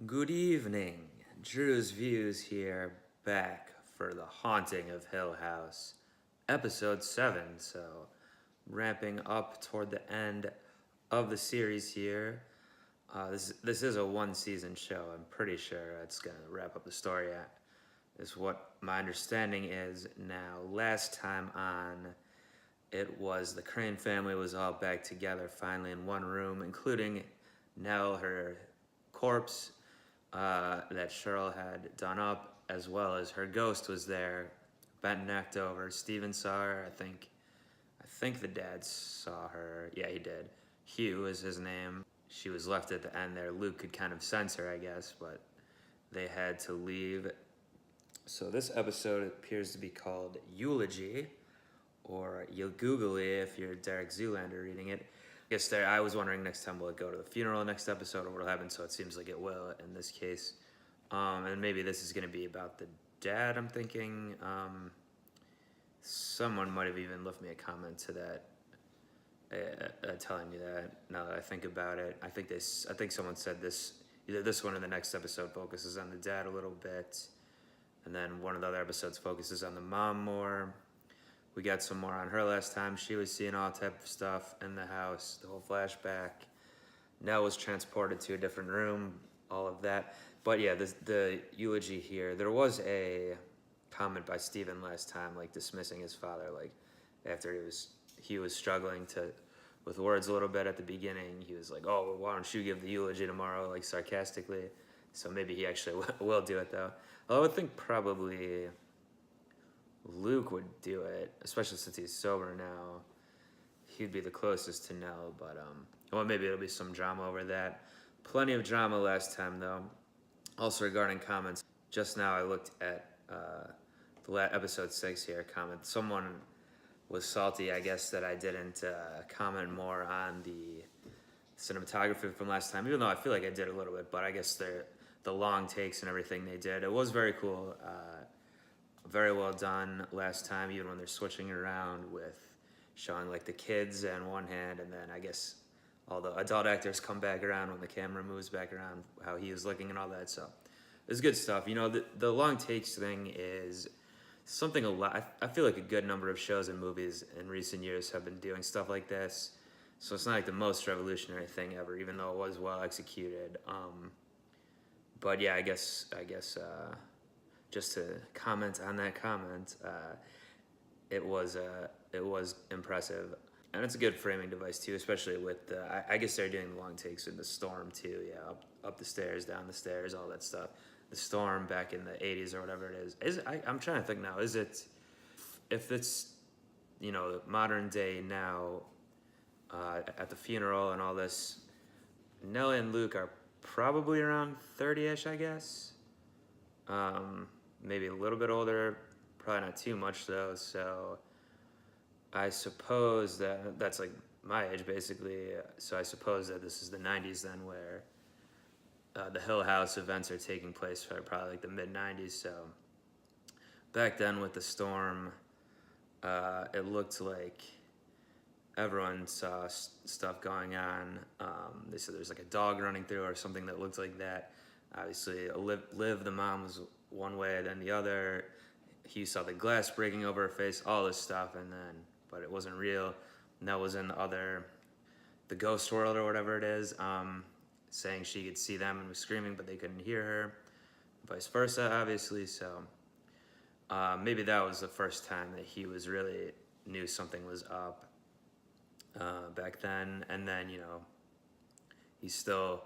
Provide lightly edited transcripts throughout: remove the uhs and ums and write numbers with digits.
Good evening, Drewz Viewz here, back for The Haunting of Hill House, episode 7, so ramping up toward the end of the series here. This is a one-season show. I'm pretty sure it's going to wrap up the story at, is what my understanding is now. Last time on, it was the Crane family was all back together finally in one room, including Nell, her corpse, that Cheryl had done up, as well as her ghost was there, bent necked over. Steven saw her. I think the dad saw her. Yeah, he did. Hugh is his name. She was left at the end there. Luke could kind of sense her, I guess, but they had to leave. So this episode appears to be called Eulogy, or Yilgoogly if you're Derek Zoolander reading it. I guess I was wondering next time will it go to the funeral next episode or what'll happen, so it seems like it will in this case. And maybe this is going to be about the dad, I'm thinking. Someone might have even left me a comment to that, telling me that, now that I think about it. I think someone said this, either this one or the next episode focuses on the dad a little bit, and then one of the other episodes focuses on the mom more. We got some more on her last time. She was seeing all type of stuff in the house, the whole flashback. Nell was transported to a different room, all of that. But yeah, the eulogy here, there was a comment by Steven last time, like dismissing his father, like after he was struggling with words a little bit at the beginning. He was like, oh, well, why don't you give the eulogy tomorrow, like sarcastically. So maybe he actually will do it though. Although I would think probably Luke would do it, especially since he's sober now. He'd be the closest to Nell, but well, maybe it'll be some drama over that. Plenty of drama last time though. Also regarding comments, just now I looked at episode 6 here, comment. Someone was salty, I guess, that I didn't comment more on the cinematography from last time, even though I feel like I did a little bit, but I guess the long takes and everything they did, it was very cool. Very well done last time, even when they're switching around with showing like the kids on one hand, and then I guess all the adult actors come back around when the camera moves back around, how he was looking and all that. So it's good stuff. You know, the long takes thing is something a lot. I feel like a good number of shows and movies in recent years have been doing stuff like this. So it's not like the most revolutionary thing ever, even though it was well executed. But yeah, I guess. Just to comment on that comment, it was impressive, and it's a good framing device too, especially with I guess they're doing the long takes in the storm too. Yeah, up the stairs, down the stairs, all that stuff. The storm back in the 80s or whatever it is. I'm trying to think now. Is it, if it's, you know, modern day now, at the funeral and all this, Nell and Luke are probably around 30-ish, I guess. Maybe a little bit older, probably not too much though. So I suppose that's like my age basically. So I suppose that this is the 90s then, where the Hill House events are taking place for probably like the mid 90s. So back then with the storm, it looked like everyone saw stuff going on. They said there's like a dog running through or something that looked like that. Obviously, Liv, the mom, was one way, then the other. He saw the glass breaking over her face, all this stuff, but it wasn't real. And that was in the ghost world or whatever it is, saying she could see them and was screaming, but they couldn't hear her. Vice versa, obviously. So maybe that was the first time that he was really knew something was up back then. And then, you know, he still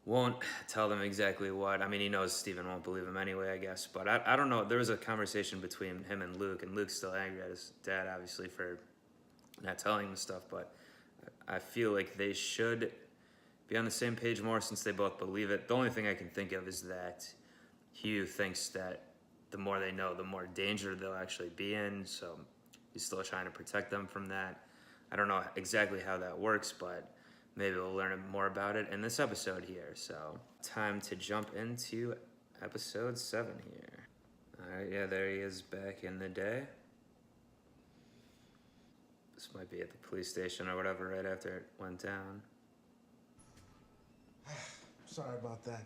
won't tell them exactly what. I mean, he knows Steven won't believe him anyway, I guess. But I don't know. There was a conversation between him and Luke's still angry at his dad, obviously, for not telling him stuff. But I feel like they should be on the same page more, since they both believe it. The only thing I can think of is that Hugh thinks that the more they know, the more danger they'll actually be in. So he's still trying to protect them from that. I don't know exactly how that works, but maybe we'll learn more about it in this episode here. So, time to jump into episode 7 here. Alright, yeah, there he is back in the day. This might be at the police station or whatever right after it went down. Sorry about that.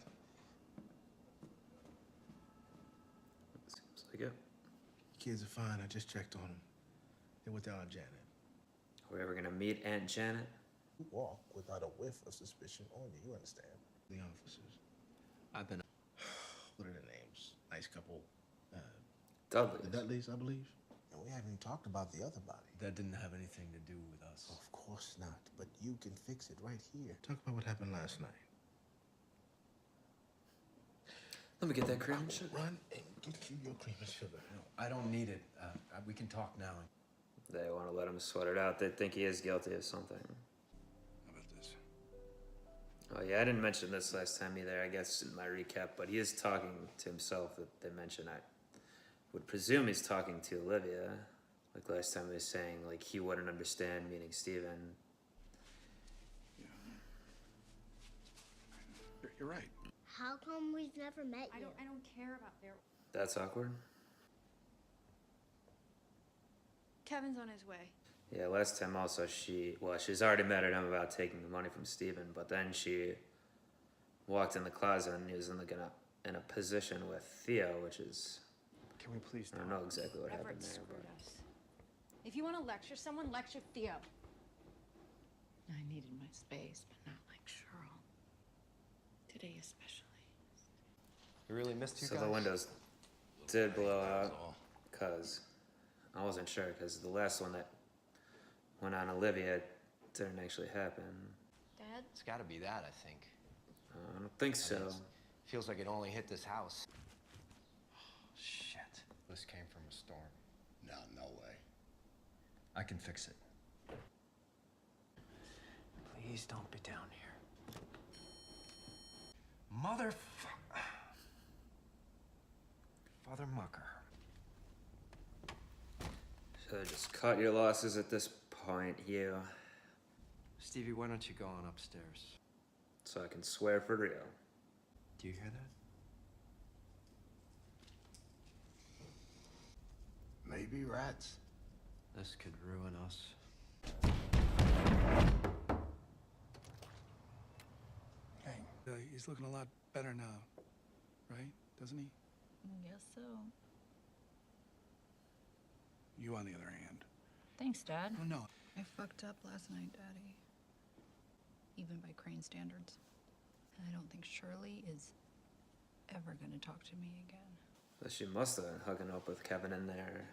kids are fine. I just checked on them. They went down on Janet. Are we ever gonna meet Aunt Janet? You walk without a whiff of suspicion on you, understand? The officers. I've been... What are their names? Nice couple. Dudley. The Dudleys, I believe. And we haven't even talked about the other body. That didn't have anything to do with us. Of course not, but you can fix it right here. Talk about what happened last night. Let me get that cream I and will sugar. run and get you your cream and sugar. No, I don't need it. We can talk now. They want to let him sweat it out. They think he is guilty of something. How about this? Oh yeah, I didn't mention this last time either, I guess, in my recap, but he is talking to himself that they mentioned. I would presume he's talking to Olivia. Like last time he was saying, like, he wouldn't understand, meaning Steven. Yeah. You're right. How come we've never met you? I don't care about their... That's awkward. Kevin's on his way. Yeah, last time also she's already met him about taking the money from Steven, but then she walked in the closet and he was in a position with Theo, which is... Can we please I don't know exactly what happened Everett there, screwed but... us. If you want to lecture someone, lecture Theo. I needed my space, but not like Cheryl. Today especially. You really missed you So guys? the windows did blow out, because I wasn't sure, because the last one that went on Olivia didn't actually happen. Dad? It's gotta be that, I think. I don't think so. Feels like it only hit this house. Shit. This came from a storm. No way. I can fix it. Please don't be down here. Father Mucker. So just cut your losses at this point, Hugh, Stevie, why don't you go on upstairs? so I can swear for real. Do you hear that? Maybe rats. This could ruin us. Hey, he's looking a lot better now, right? Doesn't he? Guess so. You, on the other hand. Thanks, Dad. Oh, no. I fucked up last night, Daddy. Even by Crane standards. And I don't think Shirley is ever gonna talk to me again. But she must have been hooking up with Kevin in there,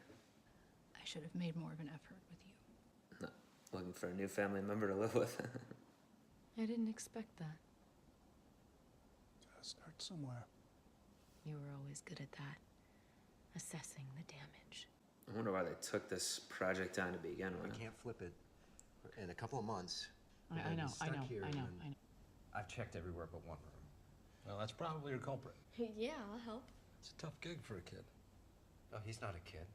I should have made more of an effort with you. looking for a new family member to live with. I didn't expect that. Gotta start somewhere. You were always good at that. Assessing the damage. I wonder why they took this project on to begin We with. can't flip it in a couple of months. We're I gonna be know. stuck here and I've checked everywhere but one room. Well, that's probably your culprit. Yeah, I'll help. It's a tough gig for a kid. No, he's not a kid.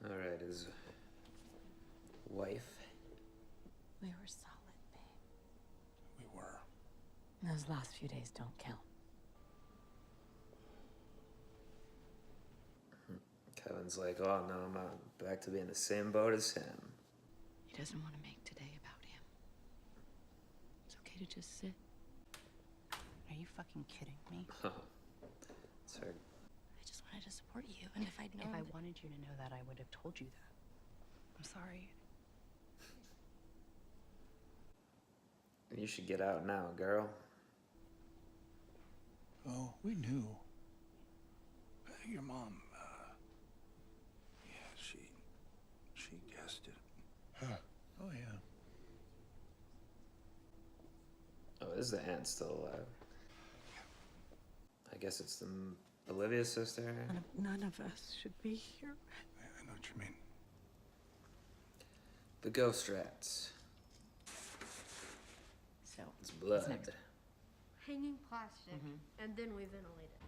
All right, his wife. We were solid, babe. We were. Those last few days don't count. Kevin's like, oh no, I'm back to being in the same boat as him. He doesn't want to make today about him. It's okay to just sit. Are you fucking kidding me? It's her. I just wanted to support you, and if I'd known... If I wanted you to know that, I would have told you that. I'm sorry. You should get out now, girl. Oh, we knew. Your mom, yeah, she guessed it. Huh. Oh, yeah. Oh, is the aunt still alive? I guess it's Olivia's sister. None of us should be here. I know what you mean. The ghost rats. So, It's blood. next? Hanging plastic, and then we ventilate it.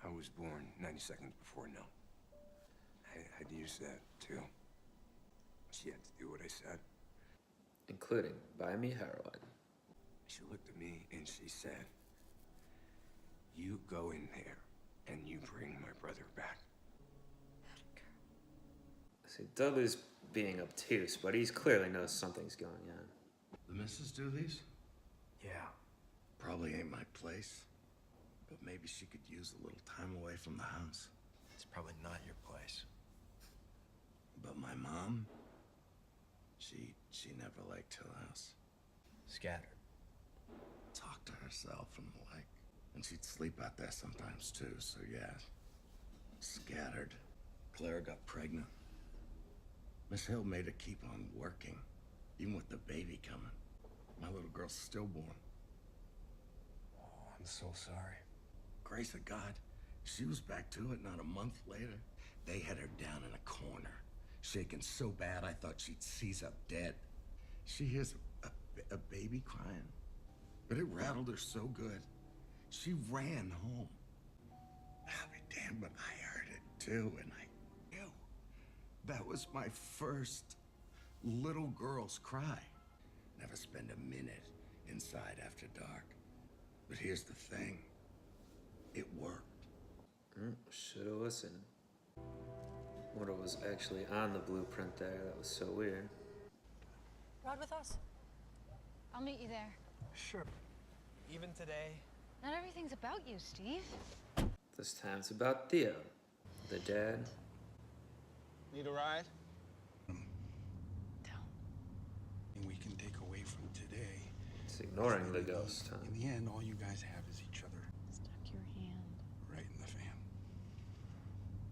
I was born 90 seconds before Nell. I'd used that too. She had to do what I said. Including buy me heroin. She looked at me and she said, "You go in there and you bring my brother back." See, Dudley's being obtuse, but he clearly knows something's going on. The missus do these? Yeah. Probably ain't my place. But maybe she could use a little time away from the house. It's probably not your place. But my mom, she never liked Hill House. Scattered. Talked to herself and the like. And she'd sleep out there sometimes too, so yeah. Scattered. Clara got pregnant. Miss Hill made her keep on working, even with the baby coming. My little girl's stillborn. Oh, I'm so sorry. Grace of God, she was back to it not a month later. They had her down in a corner, shaking so bad I thought she'd seize up dead. She hears a baby crying, but it rattled her so good. She ran home. I'll be damned, but I heard it too, and I knew. That was my first little girl's cry. Never spend a minute inside after dark. But here's the thing. It worked. Should've listened. What was actually on the blueprint there, that was so weird. Ride with us. I'll meet you there. Sure. Even today. Not everything's about you, Steve. This time it's about Theo, the dad. Need a ride? Don't. We can take away from today. It's ignoring the ghost, huh? In the end, all you guys have is each other. Stuck your hand. Right in the fan.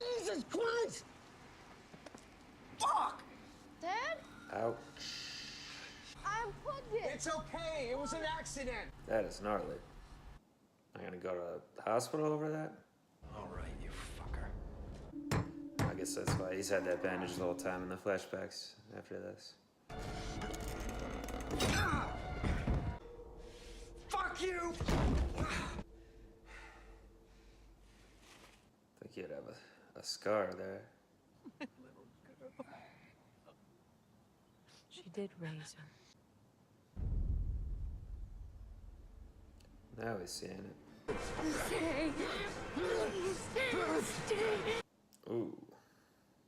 Jesus Christ! Fuck! Dad? Ouch. I unplugged it. It's okay. It was an accident. That is gnarly. I'm gonna go to the hospital over that? All right, you fucker. I guess that's why he's had that bandage the whole time in the flashbacks after this. Fuck you! I think he'd have a scar there. She did raise her. Now he's seeing it. Ooh.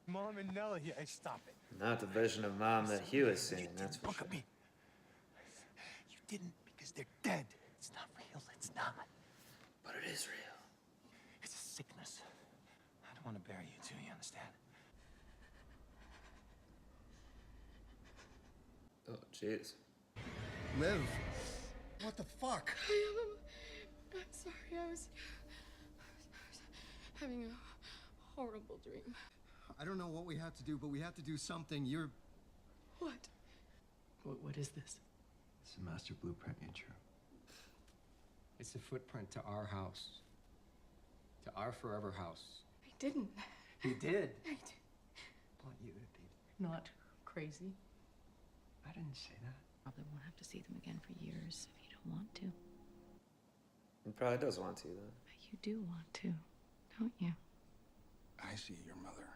Mom and Nell here. Hey, stop it. Not the vision of mom that Hugh is seeing, that's for Look sure. at me. You didn't because they're dead. It's not real. It's not. But it is real. It's a sickness. I don't want to bury you too, you understand? Oh, jeez. Liv, what the fuck? I'm sorry, I was having a horrible dream. I don't know what we have to do, but we have to do something. You're... What? What is this? It's a master blueprint, intro. It's a footprint to our house. To our forever house. I didn't. You did. I did. I want you to be. Not crazy. I didn't say that. Probably won't have to see them again for years if you don't want to. He probably does want to, though. But you do want to, don't you? I see your mother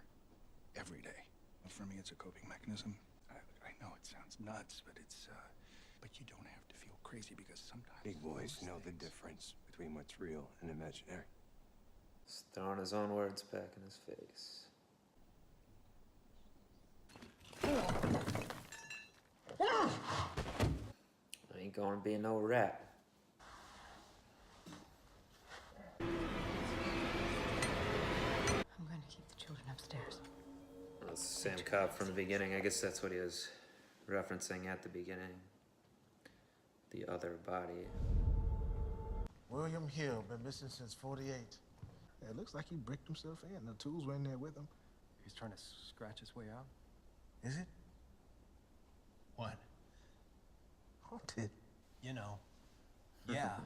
every day. For me, it's a coping mechanism. I know it sounds nuts, but it's, but you don't have to feel crazy because sometimes... Big boys know the difference between what's real and imaginary. He's throwing his own words back in his face. I ain't gonna be no rat. I'm going to keep the children upstairs. That's the same cop from the beginning. I guess that's what he was referencing at the beginning. The other body. William Hill, been missing since 48. It looks like he bricked himself in. The tools were in there with him. He's trying to scratch his way out. Is it? What? Haunted. You know. Yeah.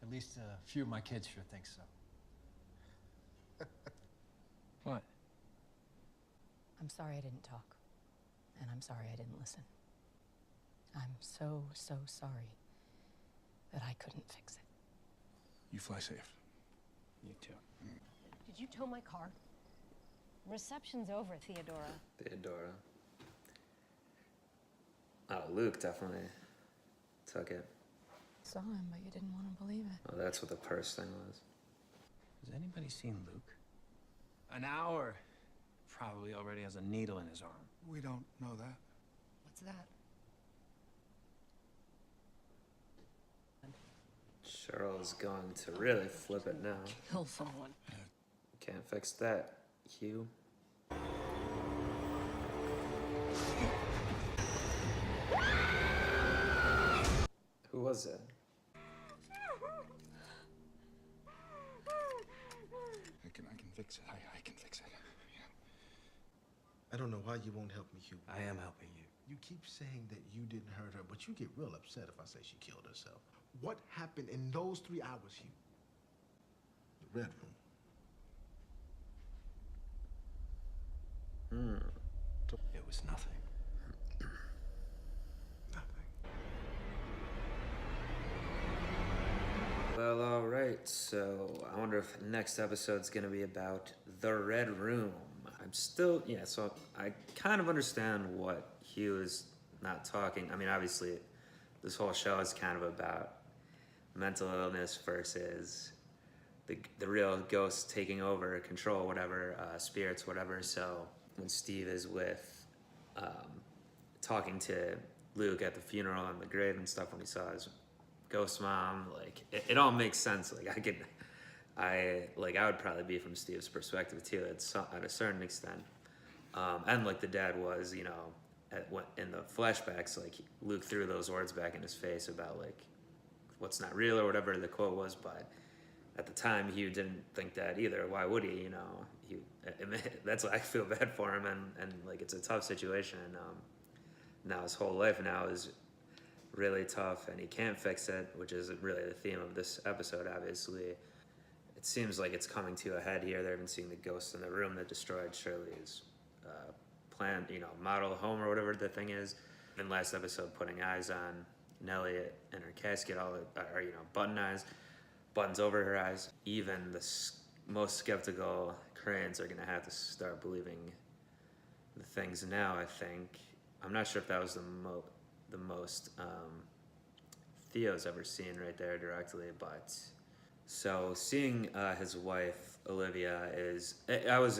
At least a few of my kids sure think so. What? I'm sorry I didn't talk. And I'm sorry I didn't listen. I'm so sorry that I couldn't fix it. You fly safe. You too. Did you tow my car? Reception's over, Theodora. Theodora. Oh, Luke definitely took it. Saw him, but you didn't want to believe it. Oh, that's what the purse thing was. Has anybody seen Luke? An hour. Probably already has a needle in his arm. We don't know that. What's that? Cheryl is going to really flip it now. Kill someone. Can't fix that, Hugh. Who was it? I can fix it. I can fix it. Yeah. I don't know why you won't help me, Hugh. I am helping you. You keep saying that you didn't hurt her, but you get real upset if I say she killed herself. What happened in those 3 hours, Hugh? The Red Room. It was nothing. Well, alright, so I wonder if the next episode's gonna be about the Red Room. I'm still, yeah, so I kind of understand what Hugh is not talking. I mean, obviously, this whole show is kind of about mental illness versus the real ghost taking over, control, whatever, spirits, whatever. So when Steve is with, talking to Luke at the funeral on the grave and stuff, when he saw his ghost mom, like, it all makes sense. Like, I would probably be from Steve's perspective too, at a certain extent. And like the dad was, you know, in the flashbacks, like Luke threw those words back in his face about like what's not real or whatever the quote was, but at the time Hugh didn't think that either. Why would he? You know, that's why I feel bad for him, and like it's a tough situation. Now his whole life now is really tough, and he can't fix it, which is really the theme of this episode. Obviously, it seems like it's coming to a head here. They're even seeing the ghost in the room that destroyed Shirley's plan, you know, model home or whatever the thing is. In last episode, putting eyes on Nellie in her casket, or you know, buttons over her eyes. Even the most skeptical Cranes are gonna have to start believing the things now. I think I'm not sure if that was the most Theo's ever seen right there directly, but so seeing his wife Olivia is, I was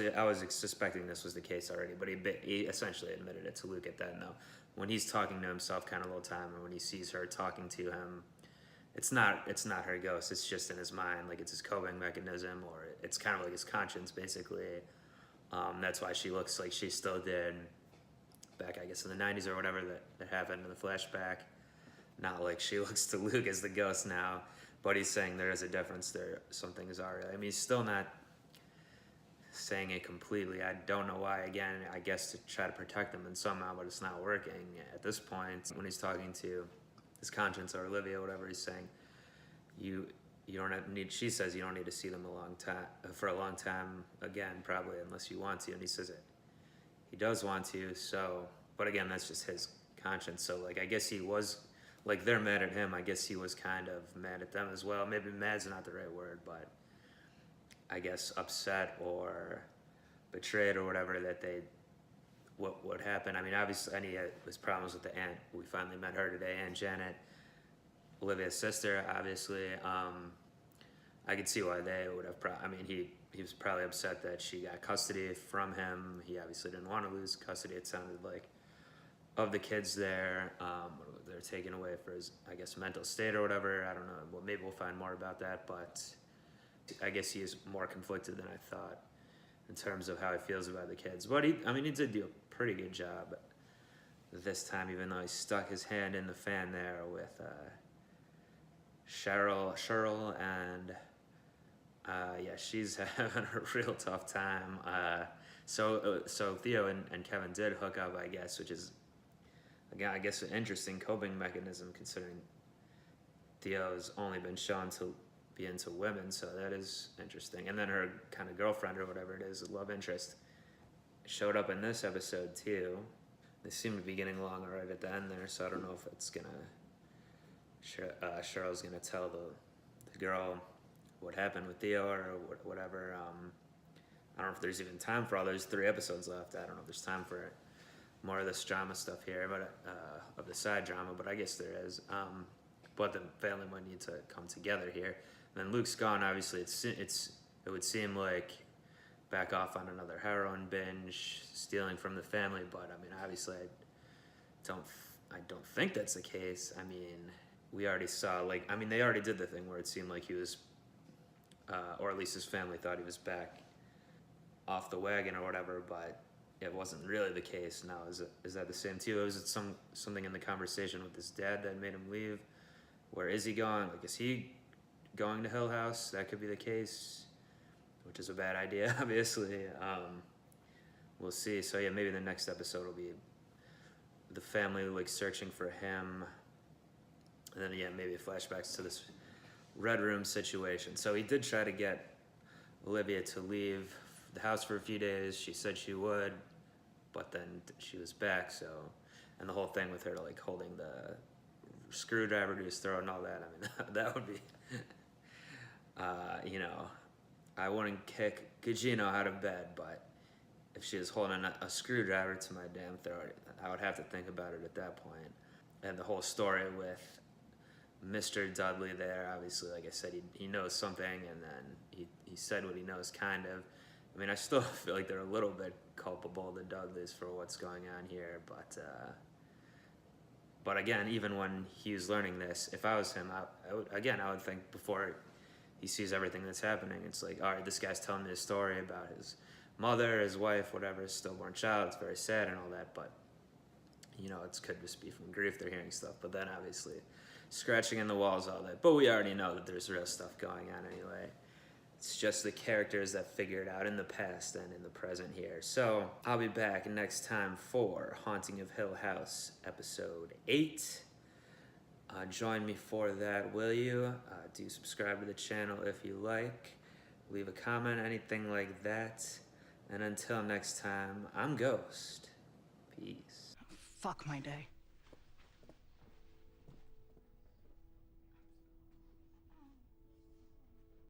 suspecting this was the case already, but he essentially admitted it to Luke at the end though. When he's talking to himself kind of the whole time, and when he sees her talking to him, it's not her ghost. It's just in his mind, like it's his coping mechanism, or it's kind of like his conscience basically. That's why she looks like she still did back, I guess, in the 90s or whatever that happened in the flashback. Not like she looks to Luke as the ghost now, but he's saying there is a difference there. Some things are real. I mean, he's still not saying it completely. I don't know why, again, I guess to try to protect him in somehow, but it's not working at this point. When he's talking to his conscience or Olivia, whatever he's saying, you don't need, she says you don't need to see them for a long time again, probably, unless you want to, and he says it. He does want to, so, but again, that's just his conscience. So like, I guess he was, like they're mad at him, I guess he was kind of mad at them as well. Maybe mad's not the right word, but I guess upset or betrayed or whatever that what happened. I mean, obviously, and he had his problems with the aunt. We finally met her today, Aunt Janet, Olivia's sister, obviously. I could see why they would have, I mean, he was probably upset that she got custody from him. He obviously didn't want to lose custody, it sounded like, of the kids there. They're taken away for his, I guess, mental state or whatever. I don't know. Well, maybe we'll find more about that, but I guess he is more conflicted than I thought in terms of how he feels about the kids. But he did do a pretty good job this time, even though he stuck his hand in the fan there with Cheryl, and yeah, she's having a real tough time. So Theo and Kevin did hook up, I guess, which is, again, I guess an interesting coping mechanism considering Theo's only been shown to be into women, so that is interesting. And then her kind of girlfriend or whatever it is, love interest, showed up in this episode too. They seem to be getting along right at the end there, so I don't know if it's gonna, Cheryl's gonna tell the girl what happened with Theo or whatever. I don't know if there's even time for all those 3 episodes left. I don't know if there's time for more of this drama stuff here, but of the side drama, but I guess there is. But the family might need to come together here. And then Luke's gone, obviously it would seem like back off on another heroin binge, stealing from the family, but I mean, obviously I don't think that's the case. I mean, we already saw, like, I mean, they already did the thing where it seemed like he was, or at least his family thought he was back off the wagon or whatever, but it wasn't really the case. Now, is that the same too? Is it something in the conversation with his dad that made him leave? Where is he going? Like, is he going to Hill House? That could be the case, which is a bad idea, obviously. We'll see. So yeah, maybe the next episode will be the family like searching for him, and then yeah, maybe flashbacks to this Red Room situation. So he did try to get Olivia to leave the house for a few days. She said she would, but then she was back. So, and the whole thing with her like holding the screwdriver to his throat and all that. I mean, that would be, you know, I wouldn't kick Gugino out of bed, but if she was holding a screwdriver to my damn throat, I would have to think about it at that point. And the whole story with Mr. Dudley there, obviously, like I said, he knows something, and then he said what he knows, kind of. I mean, I still feel like they're a little bit culpable, the Dudleys, for what's going on here, but again, even when he was learning this, if I was him, I would think before he sees everything that's happening, it's like, all right, this guy's telling me a story about his mother, his wife, whatever, his stillborn child. It's very sad and all that, but you know, it could just be from grief they're hearing stuff. But then obviously, scratching in the walls, all that. But we already know that there's real stuff going on anyway. It's just the characters that figure it out in the past and in the present here. So I'll be back next time for Haunting of Hill House, episode 8. Join me for that, will you? Do subscribe to the channel if you like. Leave a comment, anything like that. And until next time, I'm Ghost. Peace. Fuck my day.